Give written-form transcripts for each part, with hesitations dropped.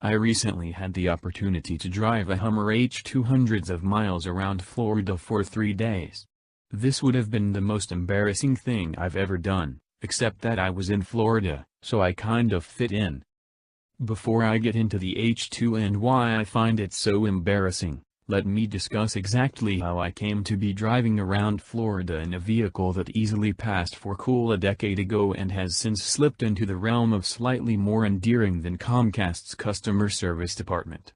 I recently had the opportunity to drive a Hummer H2 hundreds of miles around Florida for 3 days. This would have been the most embarrassing thing I've ever done, except that I was in Florida, so I kind of fit in. Before I get into the H2 and why I find it so embarrassing, let me discuss exactly how I came to be driving around Florida in a vehicle that easily passed for cool a decade ago and has since slipped into the realm of slightly more endearing than Comcast's customer service department.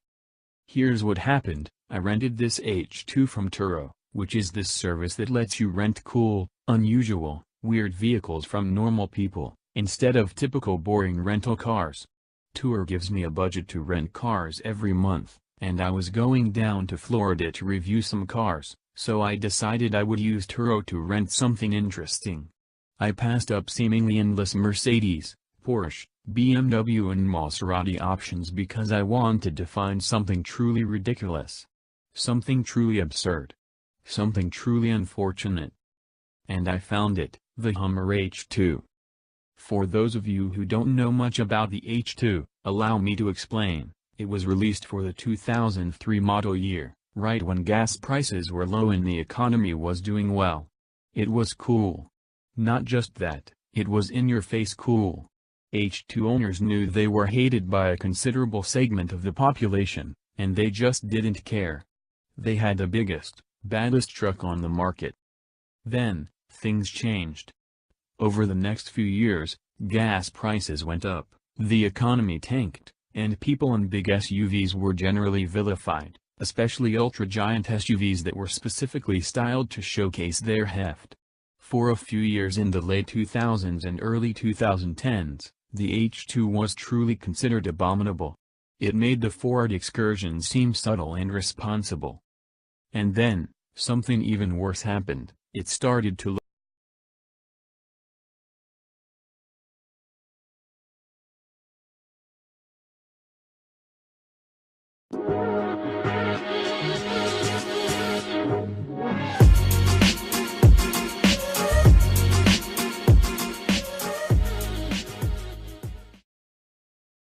Here's what happened. I rented this H2 from Turo, which is this service that lets you rent cool, unusual, weird vehicles from normal people, instead of typical boring rental cars. Turo gives me a budget to rent cars every month, and I was going down to Florida to review some cars, so I decided I would use Turo to rent something interesting. I passed up seemingly endless Mercedes, Porsche, BMW and Maserati options because I wanted to find something truly ridiculous. Something truly absurd. Something truly unfortunate. And I found it, the Hummer H2. For those of you who don't know much about the H2, allow me to explain. It was released for the 2003 model year, right when gas prices were low and the economy was doing well. It was cool. Not just that, it was in-your-face cool. H2 owners knew they were hated by a considerable segment of the population, and they just didn't care. They had the biggest, baddest truck on the market. Then, things changed. Over the next few years, gas prices went up, the economy tanked, and people in big SUVs were generally vilified, especially ultra-giant SUVs that were specifically styled to showcase their heft. For a few years in the late 2000s and early 2010s, the H2 was truly considered abominable. It made the Ford Excursion seem subtle and responsible. And then, something even worse happened. It started to